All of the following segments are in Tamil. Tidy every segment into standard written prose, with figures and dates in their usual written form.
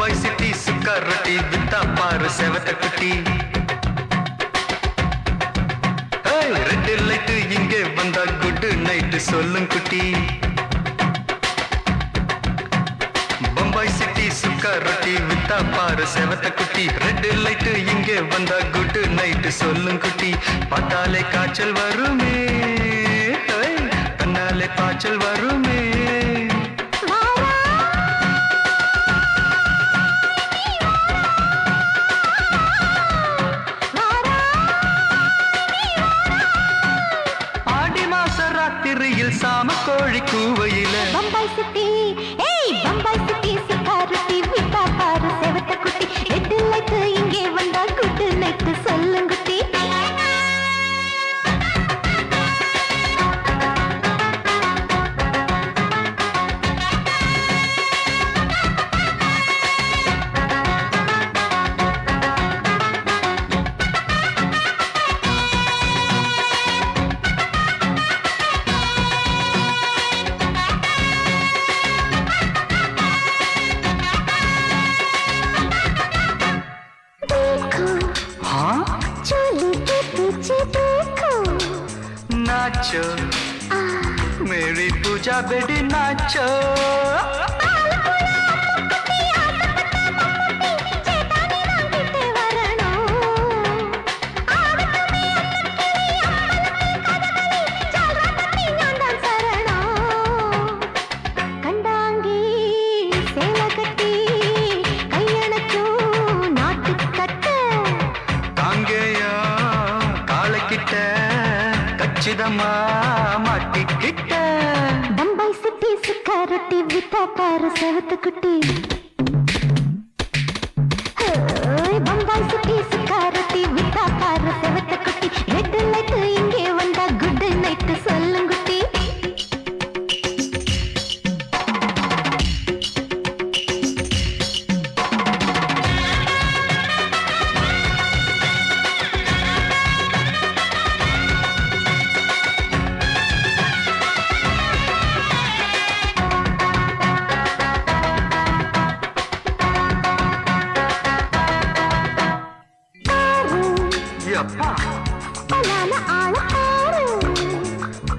பம்பாய் சிட்டி சுக்கா ரொட்டி வித்தா பாரு செவத்த குட்டி. ரெட் லைட் இங்கே வந்தா குட் நைட் சொல்லும் குட்டி. பம்பாய் சிட்டி சுக்கா ரொட்டி வித்தா பாரு செவத்த குட்டி. ரெட் லைட் இங்கே வந்தா குட் நைட் சொல்லும் குட்டி. பார்த்தாலே காய்ச்சல் வருமே, கண்ணாலே பாய்ச்சல் வருமே. சாம கோழி கூவையில பம்பாய் சிட்டி, ஏய் பம்பாய் சிட்டி சுக்கா ரொட்டி வித்தா பாரு செவத்த குட்டி. ரெட் லைட் இங்கே வந்தா குட் நைட் சொல்லும் குட்டி. नाचो मेरी पूजा बेटी नाचो. மாட்டிக்கிட்ட பம்பாய் சிட்டி சுக்கா ரொட்டி வித்தா பாரு செவத்த குட்டி. பம்பாய் சிட்டி சுக்கா ரொட்டி வித்தா பாரு செவத்த குட்டி. ரெட் லைட் இங்கே வந்தா குட் நைட் சொல்லும் குட்டி.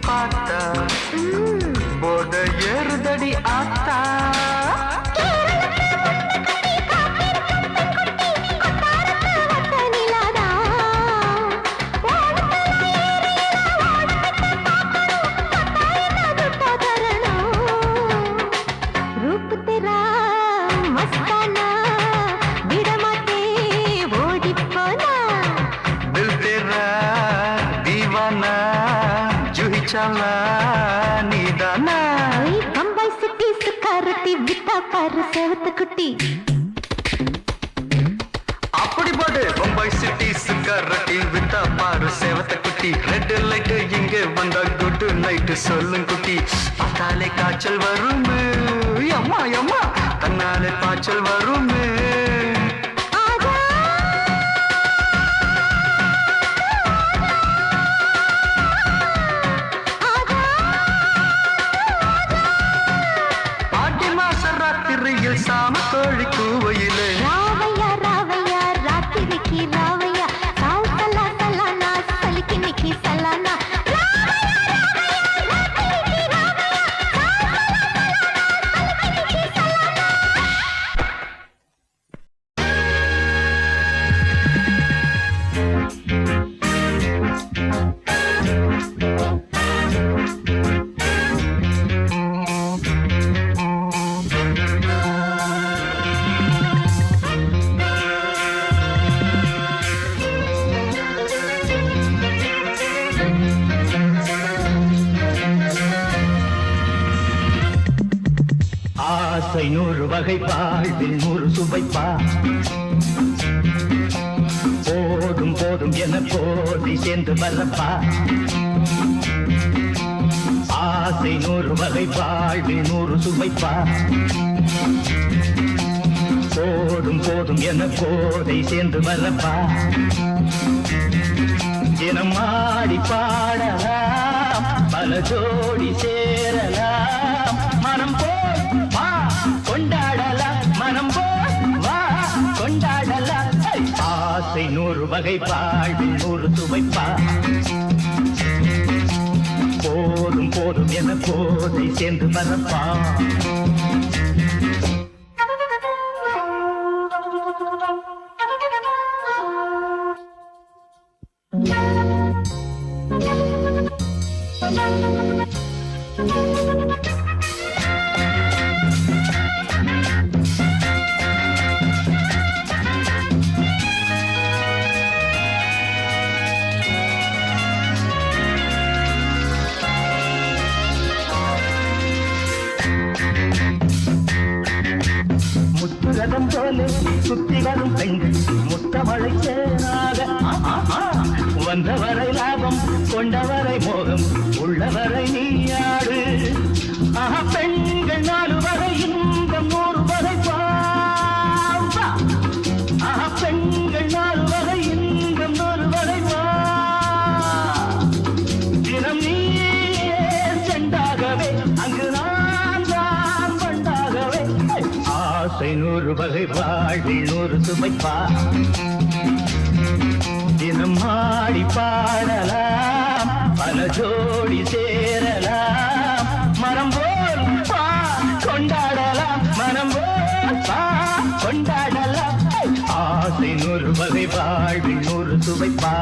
பார்த்தா போத ஏறுதடி ஆத்தா. रूप तेरा मस्ताना विडमाते ओडी पोना. दिल तेरा दीवाना जूही चला नीदाना. बम्बई सिटी सुखा रोटी विता पाரு செவத்த குட்டி. அப்படி போடு பம்பாய் சிட்டி சுக்கா ரொட்டி வித்தா பாரு செவத்த குட்டி. ரெட் லைட் இங்கே வந்தா குட் நைட் சொல்லும் குட்டி. பார்த்தாலே காய்ச்சல் வருமே, அம்மா அம்மா கண்ணாலே பாய்ச்சல் வருமே. பாட்டி மாச ராத்திரியில் சாம கோழி கூவையிலே ராவையா ராவையா ராத்திரிக்கு ராவையா சால் சலா சலானா சலிக்கு நிக்கி சலானா. ஆசை 100 வகை வாழ்வில் 100 சுவைப்பா. போதும் போதும் என போதை சேர்ந்து வரப்பா. ஆசை 100 வகை வாழ்வில் 100 சுவைப்பா. போதும் போதும் என போதை சேர்ந்து வரப்பா. தினம் ஆடி பாடலாம் பல ஜோடி சேரலாம். மனம் போல் வா கொண்டாடலாம். மனம் போல் ஆசை 100 வகை வாழ்வில் 100 சுவைப்பா போதும் போதும் என போதை சேர்ந்து வரப்பா முத்துரதம் போல சுத்தி வரும் பெண்கள் முத்தமழை சேனாக வந்தவரை லாபம் கொண்டவரை மோகம் உள்ளவரை நீயாடு பெண்கள் 4 வரை இன்பம் 100 வரை பாவா பெண்கள் 4 வரை இன்பம் 100 வரை வா தினம் நீயே செண்டாகவே அங்கு நான் தான் பண்டாகவே ஆசை 100 வகை வாழ்வில் 100 சுமைப்பா தினம் ஆடி பாடலாம் பல ஜோடி சேரலாம் மனம் போல் பா கொண்டாடலாம் மனம் போல் பா கொண்டாடலாம் ஆசை 100 வகை வாழ்வில் 100 சுவைப்பா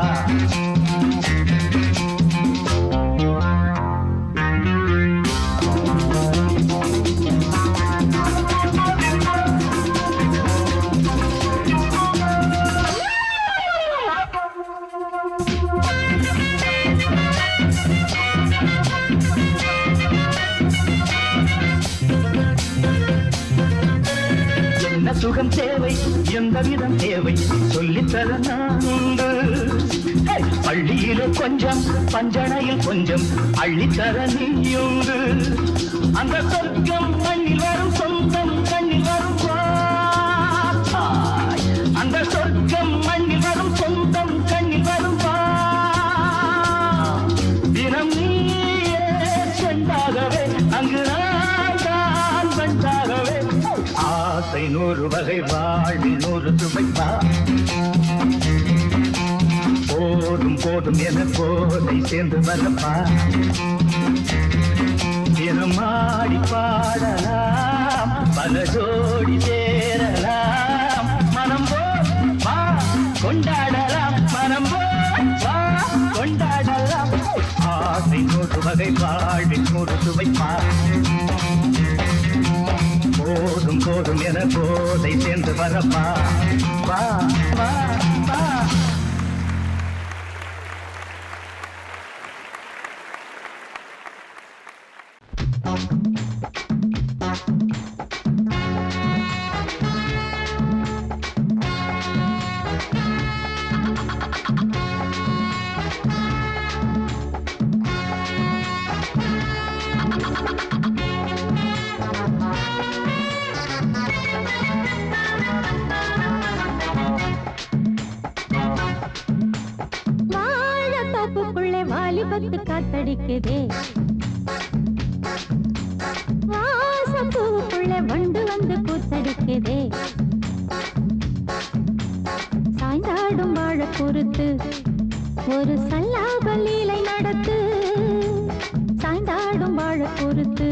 சுகம் தேவை எந்த விதம் தேவை சொல்லித்தர நான் உண்டு பள்ளியிலே கொஞ்சம் பஞ்சனையில் கொஞ்சம் அள்ளித்தர நீயுண்டு அந்த சொர்க்கம் மண்ணில் வரும் சொந்தம் கண்ணில் வரும் அந்த சொர்க்கம் மண்ணில் வரும் சொந்தம் கண்ணில் வரும் தினம் நீயே சென்றாகவே அங்கு நான் தான் வந்தாகவே ஆசை 100 வகை வாழ்வில் 100 சுவைப்பா போதும் போதும் என போதை சேர்ந்து வரப்பா தினம் ஆடி பாடலாம் பல ஜோடி சேரலாம் மனம் வா கொண்டாடலாம் மனம் வா கொண்டாடலாம் ஆசை 100 வகை வாழ்வில் 100 சுவைப்பா போதும் போதும் என போதை சேர்ந்து வரப்பா வா வா வா வாலிபத்து காத்தடிக்குதே வாசப்பூவுக்குள்ள வண்டு வந்து கூத்தடிக்குதே சாய்ந்தாடும் வாழ பொறுத்து ஒரு சல்லாப லீலை நடத்து சாய்ந்தாடும் வாழ பொறுத்து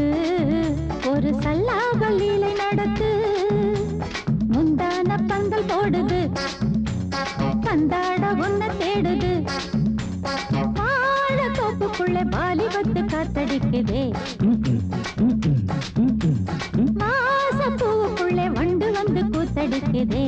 ஒரு சல்லாப லீலை நடத்து முந்தான பந்தல் போடுது பந்தாட ஒன்ன தேடுது தோப்புக்குள்ள வாலிபத்து காத்தடிக்குதே மாசப்பூவுக்குள்ள வண்டு வந்து கூத்தடிக்குதே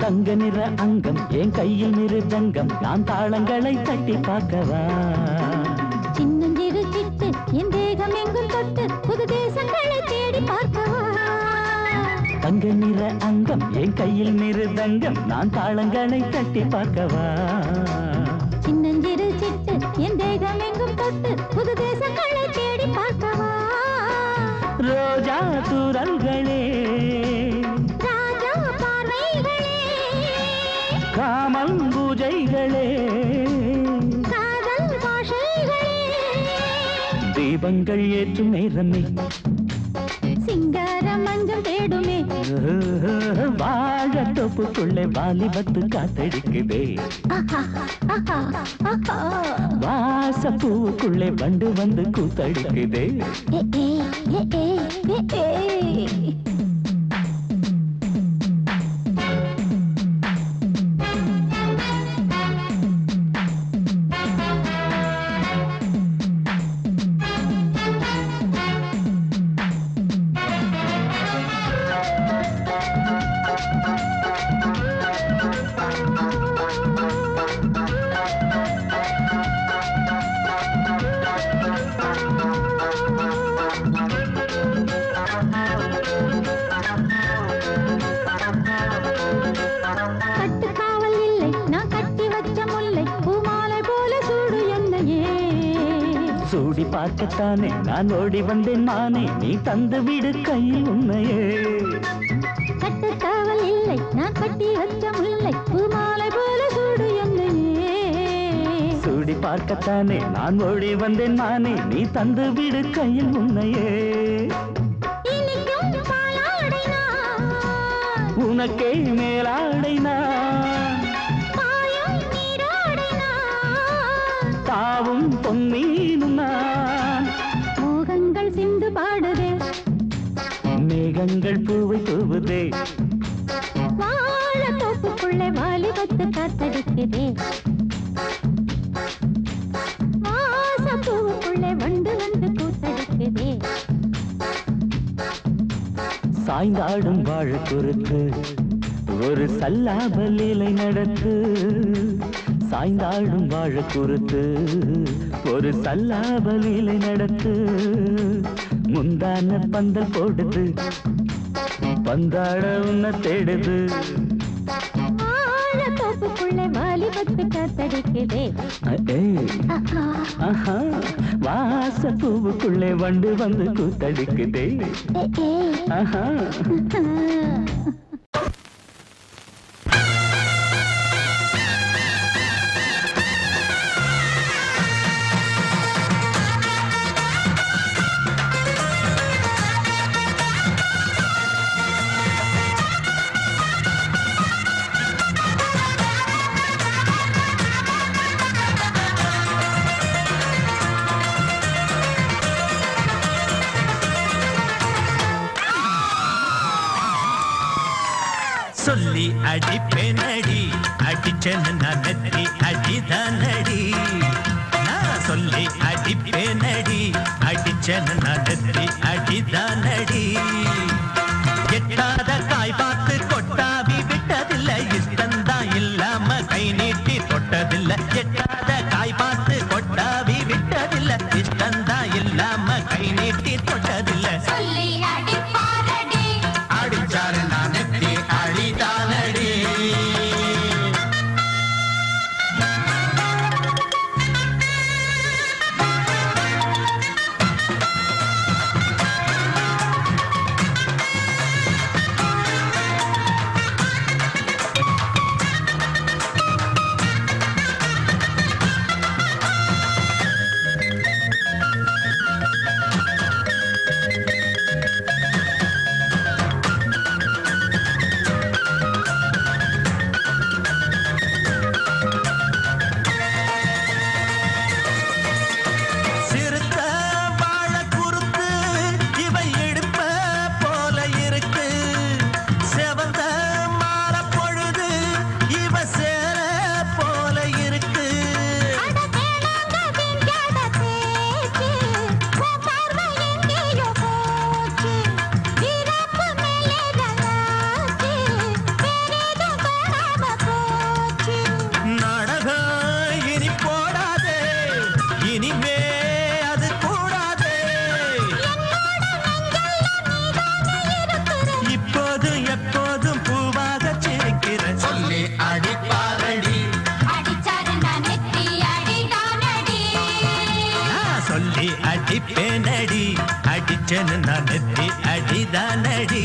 தங்க நிற அங்கம் என் கையில் மிருதங்கம் நான் தாளங்களை தட்டி பார்க்கவா சின்னஞ்சிறு சிட்டு என் தேகம் எங்கும் தொட்டு புது தேசங்களை தேடி கையில் மிருதங்கம் நான் தாளங்களை தட்டி பார்க்கவா சின்னஞ்சிறு சிட்டு என் தேகம் எங்கும் தொட்டு புது தேசங்களை தேடி பார்க்கவா ரோஜா தூரல்களே ராஜா பார்வைகளே காமம் பூஜைகளே காதல் பாஷைகளே தீபங்கள் ஏற்றும் நேரமே சிங்கார மஞ்சள் தேடுமே வாழ தொப்புக்குள்ளே வாலிபத்து காத்தடிக்குதே ஆஹா, ஆஹா, ஆஹா. வாச பூவுக்குள்ளே வண்டு வந்து கூத்தடிக்குதே ஏ, ஏ, ஏ, ஏ, ஏ, ஏ. கட்டுக்காவல் இல்லை நான் கட்டி வச்ச முல்லை பூமாலை போல சூடு என்னையே சூடி பார்க்கத்தானே நான் ஓடி வந்தேன் நானே நீ தந்து விடு கையில் உண்மையே கட்டுக்காவல் இல்லை நான் கட்டி வச்ச முல்லை பூமாலை போல சூடு என்னையே சூடி பார்க்கத்தானே நான் ஓடி வந்தேன் நானே நீ தந்து விடு கையில் உண்மையே இனிக்கும் பாலாடை நான் உனக்கே மேலாடை நான் பாயும் நீராடை நான் தாவும் பொன்னீனும் நான் மோகங்கள் சிந்து பாடுதே மேகங்கள் பூவை தூவுதே வாழ தோப்புக்குள்ளே வாலிபத்து காத்தடிக்குதே வாசம் பூவுக்குள்ளே வண்டு வந்து கூத்தடிக்குதே சாய்ந்தாடும் வாழ குறுக்கு ஒரு சல்லாப லீலை நடத்து சாய்ந்தாடும் வாழ குறுத்து ஒரு சல்லாப லீலை நடத்து முந்தான பந்தல் போடுது பந்தாட உன்னை தேடுது வாழ தோப்புக்குள்ளே வாலிபத்து காத்தடிக்குதே ஆஹா. ஆஹா வாச பூவுக்குள்ளே வண்டு வந்து கூத்தடிக்குதே ஏ, ஏ. ஆஹா சொல்லி அடிப்பேனடி அடிச்சேன்னு நான் நெத்தி அடிதானடி நான் சொல்லி அடிப்பேனடி அடிச்சேன்னு நான் நெத்தி அடிதானடி எட்டாத காய் பார்த்து கொட்டாவி விட்டதில்லை இஷ்டந்தான் இல்லாம கை நீட்டி தொட்டதில்லை எட்டாத காய் பார்த்து கொட்டாவி விட்டதில்லை இஷ்டந்தான் இல்லாம கை நீட்டி தொட்டதில்லை அடிச்சாரு நான் நெத்தி அடிதானடி அடிப்பேனடி அடிச்சனு நான் நெத்தி அடிதானடி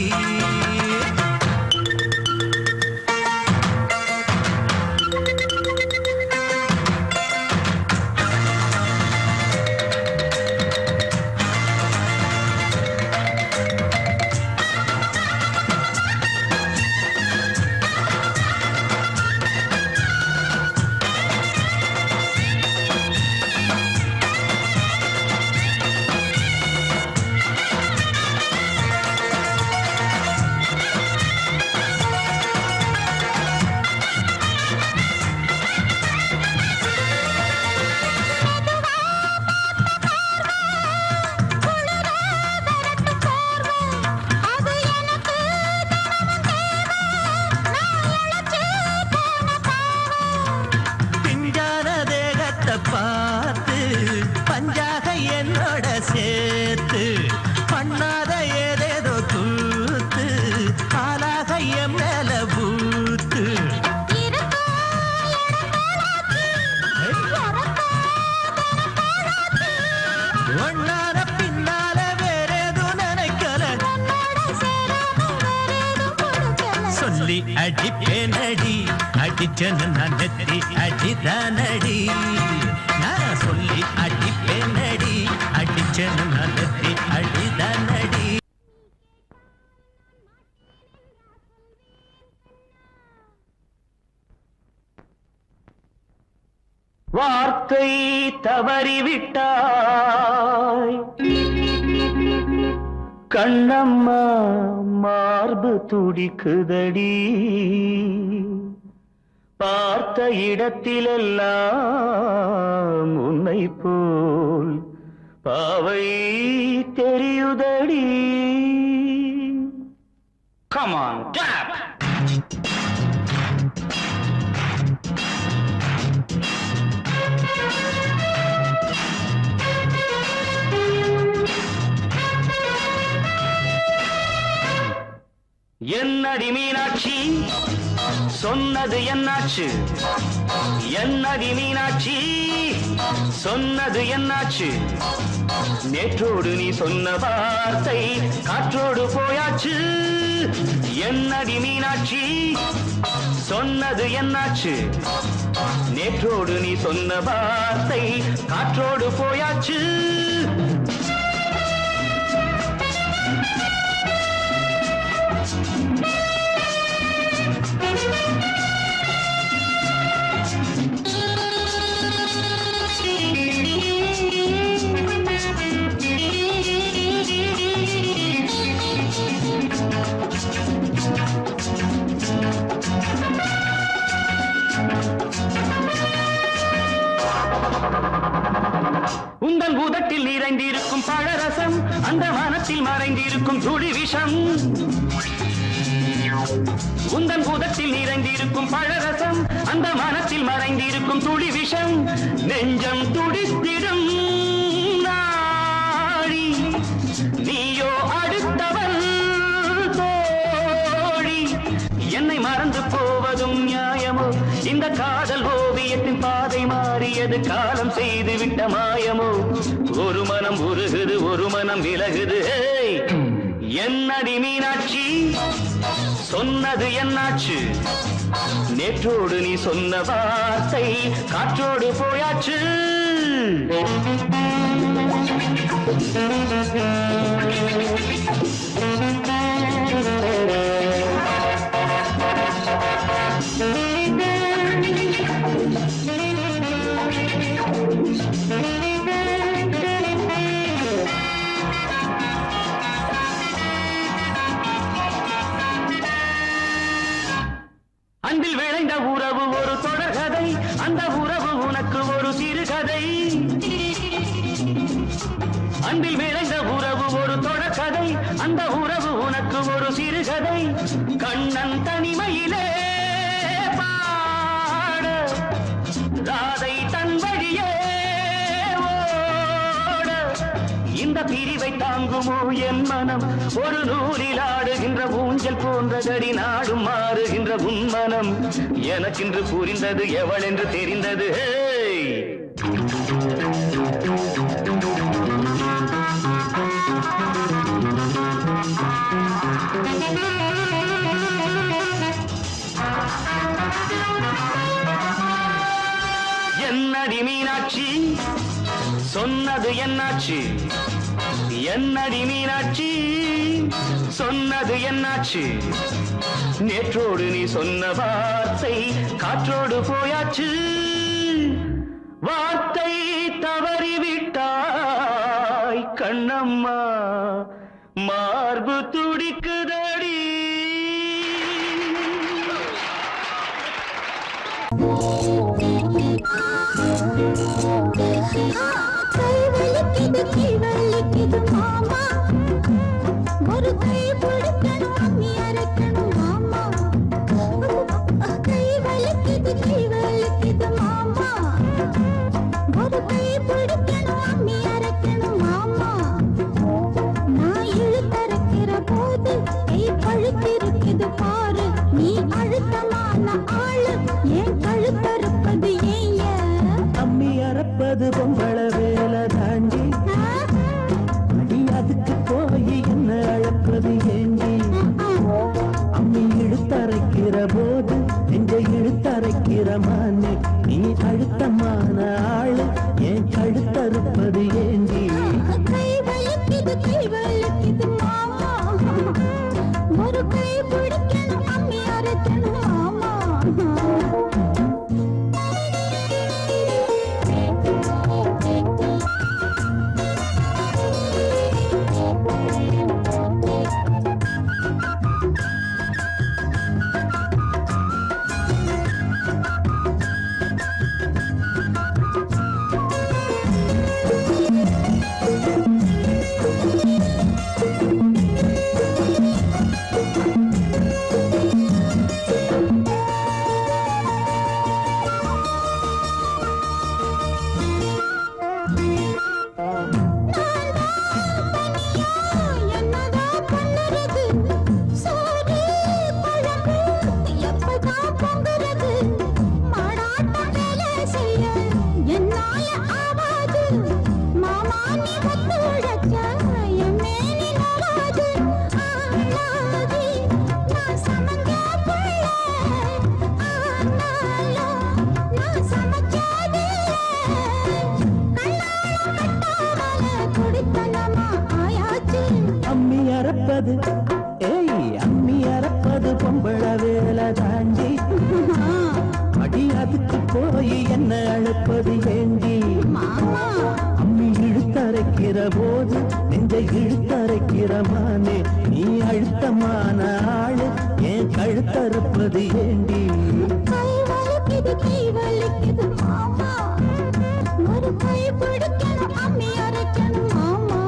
பார்த்து பஞ்சாக என்னோட சேர்த்து பண்ணாத ஏதேதோ கூத்து ஆளாக என் மேல பூத்து ஒன்னார பின்னால வேறேதோ நினைக்கல சொல்லி அடிப்பேனடி அடிச்சனு நான் நெத்தி அடிதானடி நான் சொல்லி அடிப்பேனடி அடிச்சனு நான் நெத்தி அடிதானடி வார்த்தை தவறிவிட்டாய் கண்ணம்மா மார்பு துடிக்குதடி பார்த்த இடத்திலெல்லாம் உன்னை போல் பாவை தெரியுதடி. Come on, clap! என்னடி மீனாட்சி சொன்னது என்னாச்சு? என்னடி மீனாட்சி சொன்னது என்னாச்சு? நேற்றோடு நீ சொன்ன வார்த்தை காற்றோடு போயாச்சு. என்னடி மீனாட்சி சொன்னது என்னாச்சு? நேற்றோடு நீ சொன்ன வார்த்தை காற்றோடு போயாச்சு. உந்தன் உதட்டில் நிறைந்திருக்கும் பழரசம் அந்த மனத்தில் மறைந்திருக்கும் துளி விஷம். உந்தன் உதட்டில் நிறைந்திருக்கும் பழரசம் அந்த மனத்தில் மறைந்திருக்கும் துளி விஷம். நெஞ்சம் துடித்திடும் நாடி நீயோ அடுத்தவன் தோழி. என்னை மறந்து போவதும் நியாயமோ? இந்த காதல் ஓவியத்தின் பாதை மாறியது காலம் செய்து விட்ட மாயமோ? ஒரு மனம் உருகுது ஒரு மனம் விலகுது. என்னடி மீனாட்சி சொன்னது என்னாச்சு? நேற்றோடு நீ சொன்ன வார்த்தை காற்றோடு போயாச்சு. அன்பில் விளைந்த உறவு ஒரு தொடர்கதை, அந்த உறவு உனக்கு ஒரு சிறுகதை. அன்பில் விளைந்த உறவு ஒரு தொடர்கதை, அந்த உறவு உனக்கு ஒரு சிறுகதை. கண்ணன் தனிமையிலே பாட ராதை தன் வழியே ஓட. இந்த பிரிவை தாங்குமோ என் மனம்? ஒரு நூலில் ஆடுகின்ற ஊஞ்சல் போன்றதடி நாடும் மாறுகின்ற உன்மனம். எனக்கென்று புரிந்தது எவள் என்று தெரிந்தது. சொன்னது என்னாச்சு என்னடி மீனாட்சி சொன்னது என்னாச்சு நேற்றோடு நீ சொன்ன வார்த்தை காற்றோடு போயாச்சு வார்த்தை தவறிவிட்டாய் கண்ணம்மா மார்பு துடிக்குதடி கை வலிக்குது கை வலிக்குது மாமா ஒரு கை பிடிக்கணும் அம்மி அரைக்கணும் மாமா கை வலிக்குது மாமா ஒரு கை பிடிக்கணும் அம்மி அரைக்கணும் மாமா நான் இழுத்தரைக்கிற போது கை பழுத்திருக்குது பாரு நீ அழுத்தமான ஆளு ஏன் கழுத்தறுப்பது ஏன் அம்மி அறப்பது பொம்பள வேலை தாண்டி அடி அதுக்கு போய் என்ன அழப்பது ஏண்டி அம்மி இழுத்தரைக்கிற போது நெஞ்ச இழுத்தரைக்கிற மானே நீ அழுத்தமான ஆளு ஏன் கழுத்தறுப்பது ஏண்டி கை வலிக்குது மாமா ஒரு கை பிடிக்கணும் அம்மி அரைக்கணும் மாமா அம்மி அறப்பது அம்மி அறப்பது பொம்பள வேலை தாண்டி அடி அதுக்கு போய் என்ன அழைப்பது ஏண்டி அம்மி இழுத்தரைக்கிற போது நெஞ்ச இழுத்தரைக்கிற மானே நீ அழுத்தமான ஆளு ஏன் கழுத்தறுப்பது ஏண்டி கை வலிக்குது மாமா ஒரு கை பிடிக்கணும் அம்மி அரைக்கணும் மாமா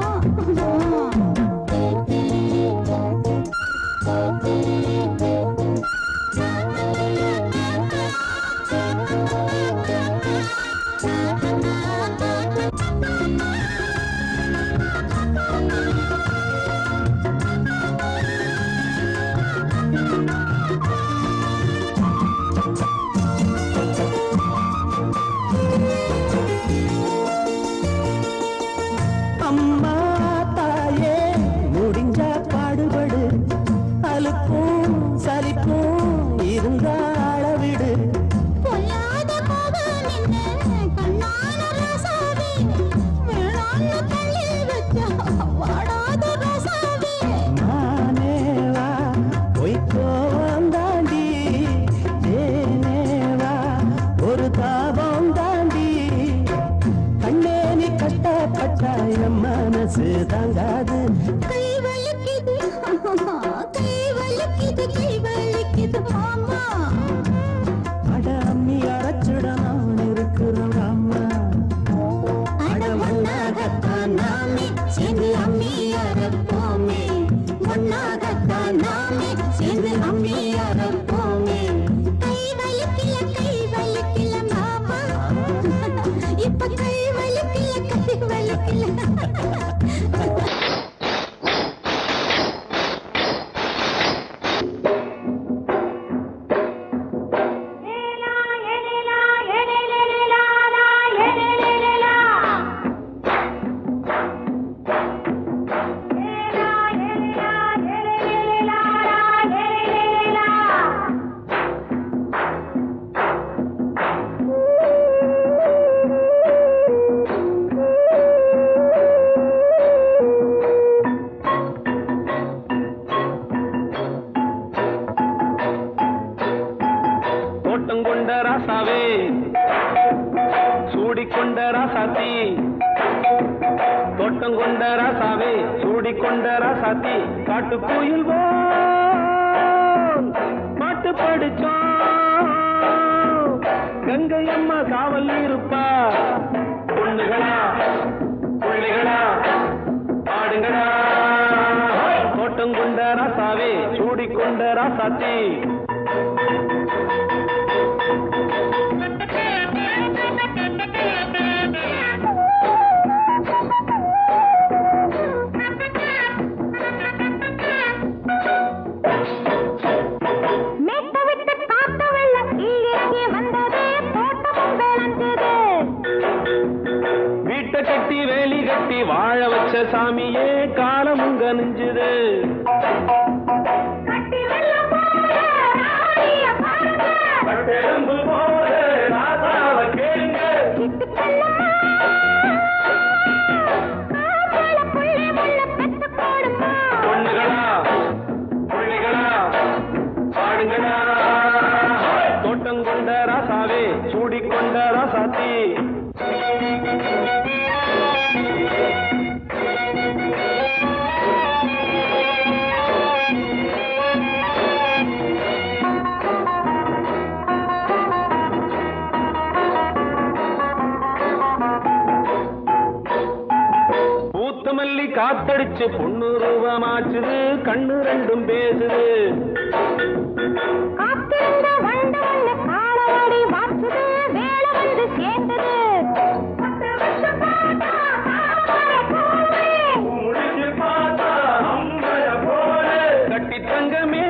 அம்மா தாயே முடிஞ்சா பாடுபடு அலுப்பும் சலிப்பும் இருந்தா அளவிடு பொல்லாத கோபம் நின்னு கண்ணான ரசாவே வேளாண்மை கல்லில் வச்சா வாடாத ரசாவே நானேவா பொய்க்கோவம் தாண்டி தேனேவா ஒரு தாபம் தாண்டி கண்ணே நீ கஷ்டப்பட்டா என் மனசு தாங்காது கை வலிக்குது மாமா அட அம்மி அரைச்சுட நான் இருக்கிறோம் அம்மா அட ஒன்னாகத்தான் நாமே சேர்ந்து அம்மி அரைப்போமே ஒன்னாகத்தான் நாமே சேர்ந்து அம்மி அரைப்போமே கை வலிக்கல மாமா இப்ப கை வலிக்கல ராசாத்தி தோட்டம் கொண்ட ராசாவே சூடிக்கொண்ட ராசாத்தி காட்டு கோயில் பாட்டு படிச்சோம் கங்கை அம்மா காவல் இருப்பா பொண்ணுகளா பிள்ளைகளா ஆடுங்களா தோட்டம் கொண்ட ராசாவே சூடிக்கொண்ட ராசாத்தி கட்டி வேலி கட்டி வாழ வச்ச சாமியே காலமுங்க நெஞ்சுது பொண்ணுகளா பிள்ளைகளா பாடுங்களா தோட்டம் கொண்ட ராசாவே சூடிக்கொண்ட ராசாத்தி பூத்தமல்லி காத்தடிச்சு பொண்ணு ரூபமாச்சுது கண்ணு ரெண்டும் பேசுது கட்டி தங்கமே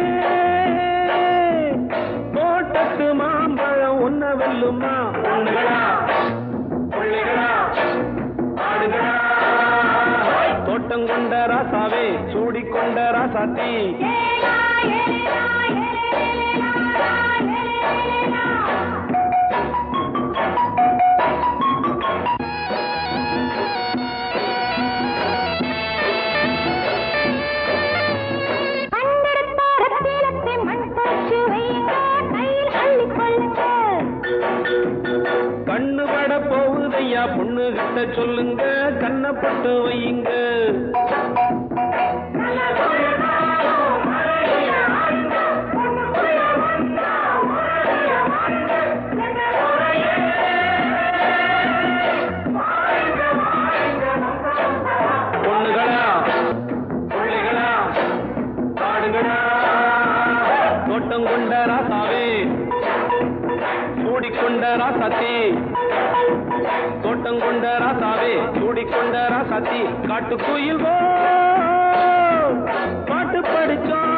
தோட்டத்து மாம்பழம் உன்ன வெல்லுமா பொண்ணுகளா பிள்ளைகளா ஆடுகளா தோட்டம் கொண்ட ராசாவே சூடிக்கொண்ட ராசாத்தி கண்ணு பட போகுதையா பொண்ணு கிட்ட சொல்லுங்க கண்ணப்பட்டு வையுங்க பொண்ணுகளா பிள்ளைகளா பாடுங்களா தோட்டம் கொண்ட ராசாவே சூடிக்கொண்ட ராசாத்தி தோட்டம் கொண்ட ராசாவே சூடிக்கொண்ட ராசாத்தி காட்டு கோயில் பாட்டு படிச்சோம்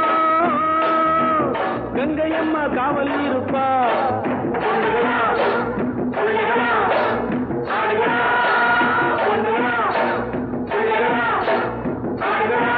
கங்கை அம்மா காவல் இருப்பா பொண்ணுகளா பிள்ளைகளா ஆடுகளா பொண்ணுகளா பிள்ளைகளா ஆடுகளா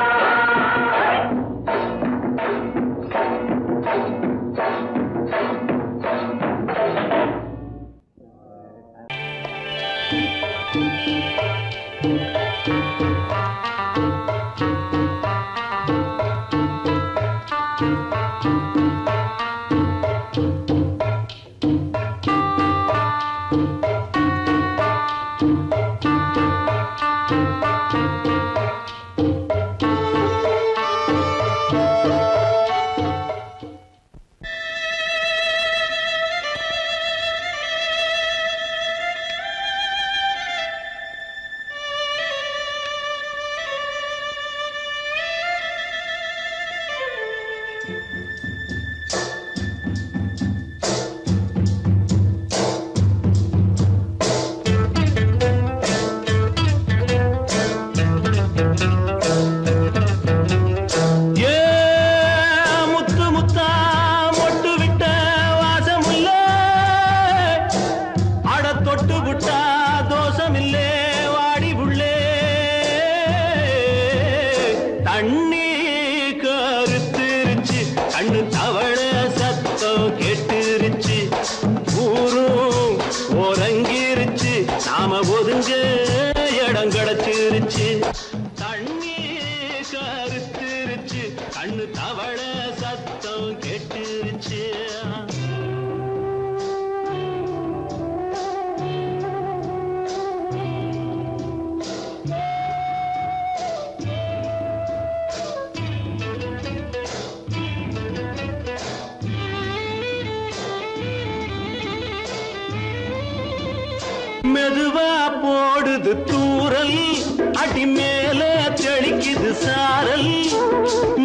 அடி மேல தெளிக்குது சாரல்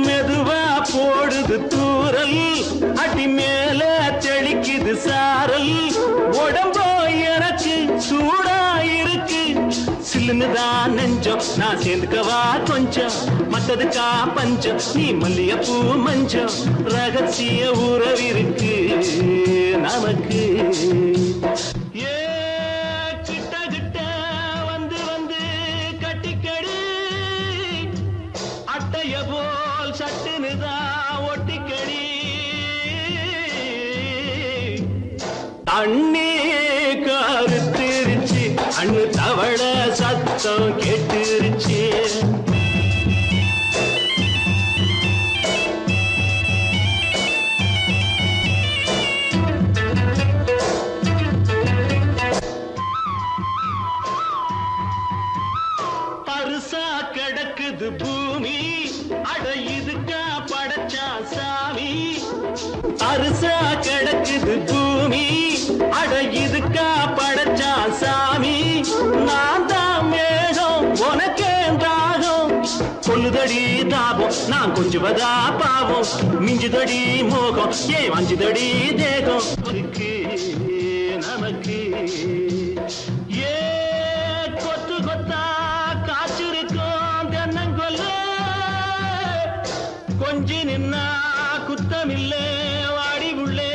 மெதுவா போடுது தூரல் அடி மேல தெளிக்குது சாரல் உடம்போ எனக்கு சூடா இருக்கு சில்லுன்னுதான் நெஞ்சம் நான் சேர்ந்துக்கவா கொஞ்சம் மத்ததுக்கா பஞ்சம் நீ மல்லிகைப்பூ மஞ்சம் ரகசிய உறவிருக்கு நமக்கு ஏ கிட்ட கிட்ட வந்து வந்து கட்டிக்கடி அட்டைய போல் சட்டுனுதான் ஒட்டிக்கடி தண்ணி கருத்திருச்சு அண்ணு தவள சத்தம் கேட்டுருச்சு பருசா கிடக்குது பூமி அட இதுக்கா படைச்சா சாமி அரிசா கிடக்குது பூமி அட இதுக்கா படைச்சா சாமி நான் தான் மேகம் உனக்கே தாகம் கொல்லுதடி தாபம் நான் கொஞ்சுவதா பாவம் மிஞ்சுதடி மோகம் ஏன் வஞ்சுதடி தேகம் இருக்கு நமக்கு ஏ கொத்து கொத்தா காய்ச்சிருக்கும் தென்னங்கொல்ல கொஞ்சி நின்னா குத்தமில்லே வாடி உள்ளே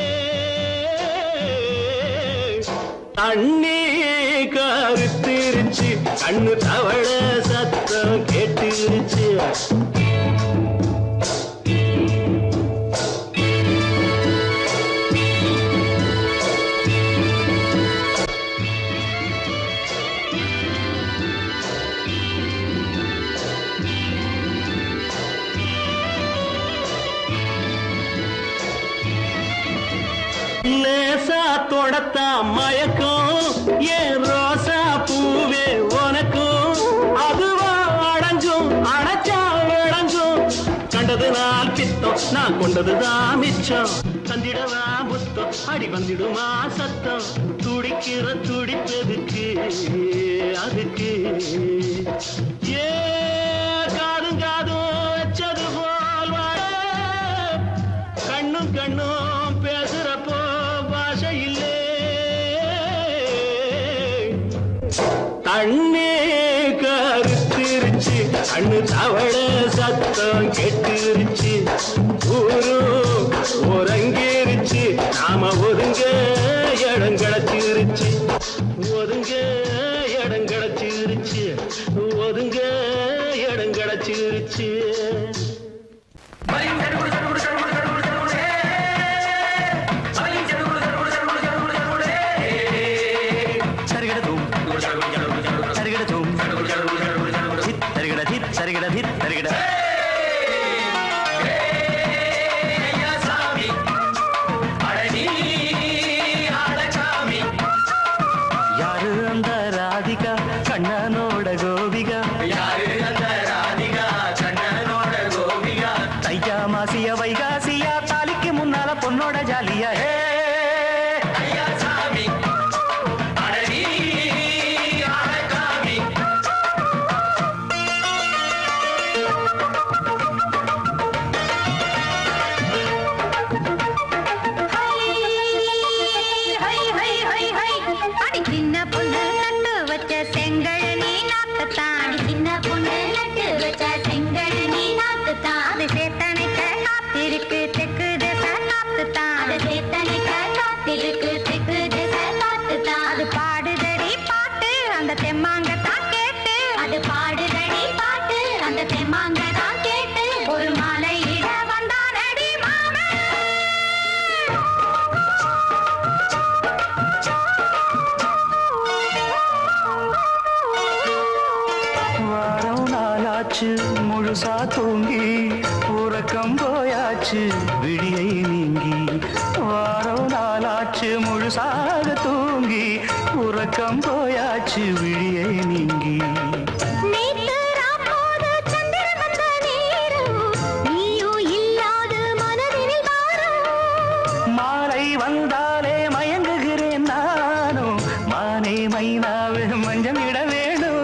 தண்ணி கருத்திருச்சு கண்ணு தவள சத்தம் கேட்டுருச்சு லேசா தொடத்தா மயக்கம் ஏன் ரோசா பூவே உனக்கும் அதுவா அடைஞ்சும் அடைச்சா விளைஞ்சும் கண்டது நாள் பித்தம் நான் கொண்டதுதான் மிச்சம் தந்திடவா புத்தம் அடி வந்திடுமா சத்தம் துடிக்கிற துடிப்பதுக்கு அதுக்கு ஏ காதும் காதும் வச்சது போல் வாழ கண்ணும் கண்ணும் பேசுறப்போ பாஷை இல்லே தண்ணி கருத்திருச்சு கண்ணு தவள சத்தம் கெட்டுருச்சு ஊரு ஒரங்கிருச்சு நாம ஒதுங்க இடம் கிடச்சிருச்சு ஒதுங்க இடம் கிடச்சிருச்சு ஒதுங்க இடம் கிடச்சிருச்சு யாரு அந்த ராதிகா கண்ணனோட கோபிகா தையா மாசிய வைகாசியா தாலிக்கு முன்னால பொண்ணோட ஜாலியா முழுசா தூங்கி உறக்கம் போயாச்சு விடியை நீங்கி வாரம் நாளாச்சு முழுசாக தூங்கி உறக்கம் போயாச்சு விடியை நீங்கி மாலை வந்தாலே மயங்குகிறேன் நானும் மானே மைனாவே மஞ்சள் இட வேணும்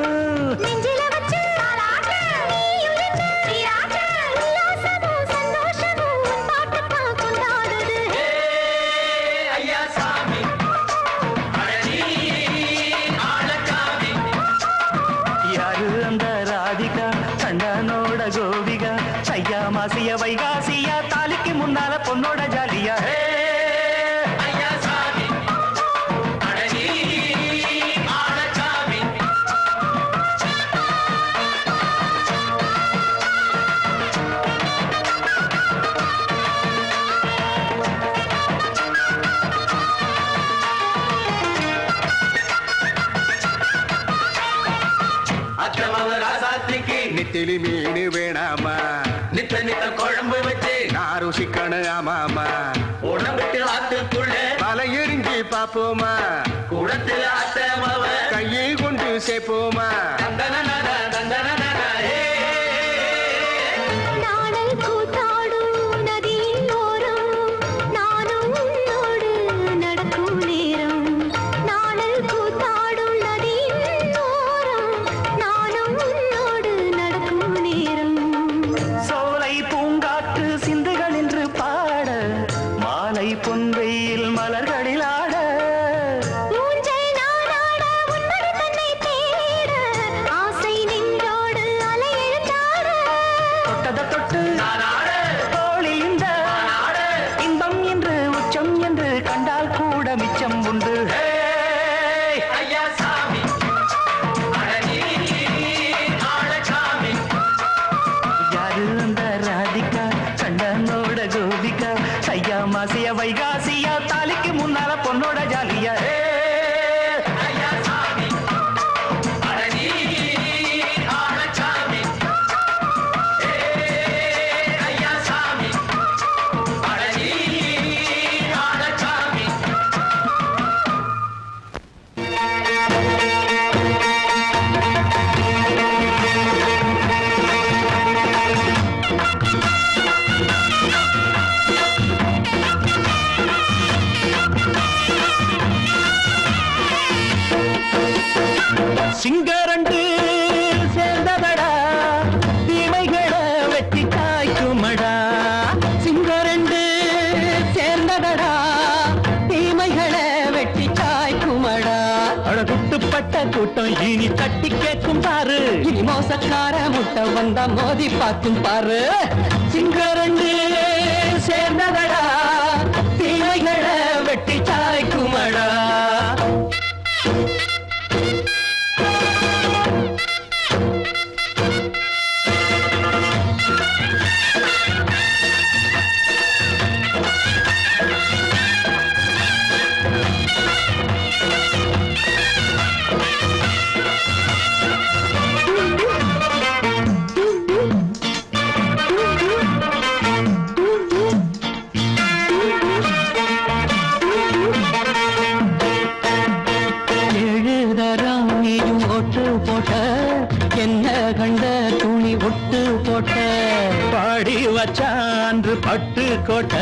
கண்டனோட கோபிகா ஐயா மாசிய வைகாசியா தாலிக்கு முன்னால பொண்ணோட ஜாலியா நெத்திலி மீன் வேணாமா நித்த நித்த குழம்பு வச்சு நான் ருசிக்கணும் ஆமாமா உடம்பிட்டு ஆத்துக்குள்ள பல எரிஞ்சு பாப்போமா குடத்துல ஆத்தமவ கையை கொண்டு சேர்ப்போமா தந்தன தந்தன நாடல் கூத்தாடும் நதியின் ஓரம் நானும் உன்னோடு நடக்கும் நேரம் நாடல் கூத்தாடும் நதியின் ஓரம் நானும் உன்னோடு நடக்கும் நேரம் சோலை பூங்காற்று சிந்துகள் என்று பாட மாலை பொன்வெயில் மலர்களில் ஆட ஊஞ்சல் நானாட உன்மடி தன்னை தேட ஆசை நின்றோடு அலை எழுந்தாட தொட்டத தொட்டு தோழி இந்த இன்பம் என்று உச்சம் என்று கண்டால் கூட மிச்சம் உண்டு ஐயா சாமி ஆழச்சாமி யாரு அந்த ராதிகா கண்டனோட கோபிகா ஐயா மாசிய வைகாசியா தாலிக்கு முன்னால பொண்ணோட ஜாலியா ஐயா சாமி அடனி ஆழச்சாமி ஐயா சாமி அடனி ஆழச்சாமி சிங்கரண்டு சேர்ந்ததடா தீமைகளை வெட்டி காய்க்குமடா சிங்கரண்டு சேர்ந்ததடா தீமைகளை வெட்டி காய்க்குமடா அழகுட்டுப்பட்ட கூட்டம் இனி தட்டி கேட்கும் பாரு இனி மோசக்கார முட்டை வந்தா மோதி பார்க்கும் பாரு சிங்கரண்டு சேர்ந்ததடா தீமைகளை வெட்டி காய்க்குமடா எழுதறாம் நீயும் ஒட்டு போட்ட என்ன கண்ட துணி ஒட்டு போட்ட பாடி வச்சான்று பட்டு கோட்ட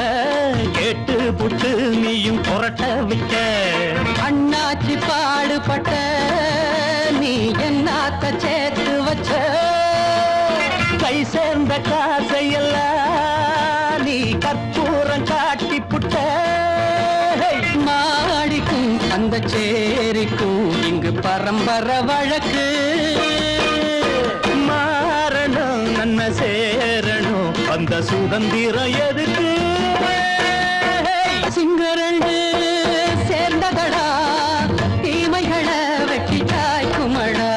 கேட்டு புட்டு நீயும் புரட்ட விட்ட அண்ணாச்சி பாடுபட்ட நீ என்னாத்த சேர்த்து வச்ச கை சேர்ந்த காசையெல்லாம் நீ கற்பூரம் காட்டி புட்ட மாடிக்கும் அந்த சேரிக்கும் இங்கு பரம்பரை வழக்கு மாறணும் நன்மை சேரணும் அந்த சுதந்திரம் எதுக்கு சிங்கரண்டு சேர்ந்ததடா தீமைகளை வெட்டி காய்க்குமடா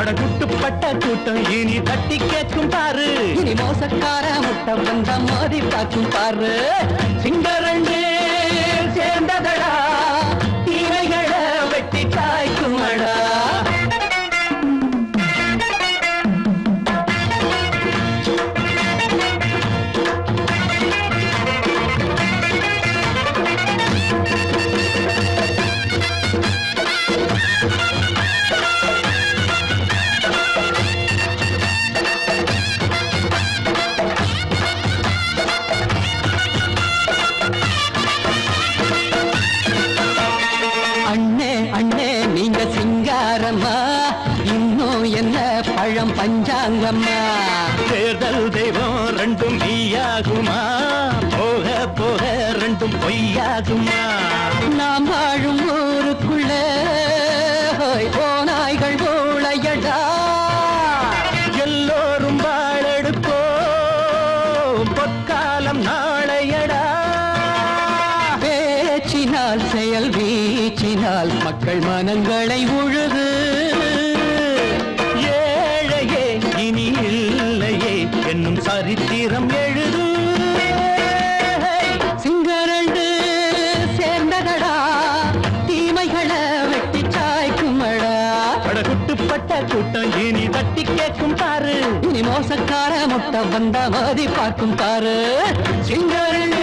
அடகுட்டுப்பட்ட கூட்டம் இனி தட்டி கேட்கும் பாரு இனி மோசக்கார முட்டை வந்த மோதி பார்க்கும் பாரு சிங்கரண்டு சேர்ந்ததடா தீமைகளை வெட்டி காய்க்குமடா உள்ளங்களை உழுது ஏழையே இனி இல்லையே என்னும் சரித்திரம் எழுது சிங்கரண்டு சேர்ந்ததடா தீமைகளை வெட்டி சாய்க்குமடா குட்டுப்பட்ட கூட்டம் இனி தட்டி கேட்கும் பாரு இனி மோசக்கார முட்டை வந்த மதி பார்க்கும் பாரு சிங்கரண்டு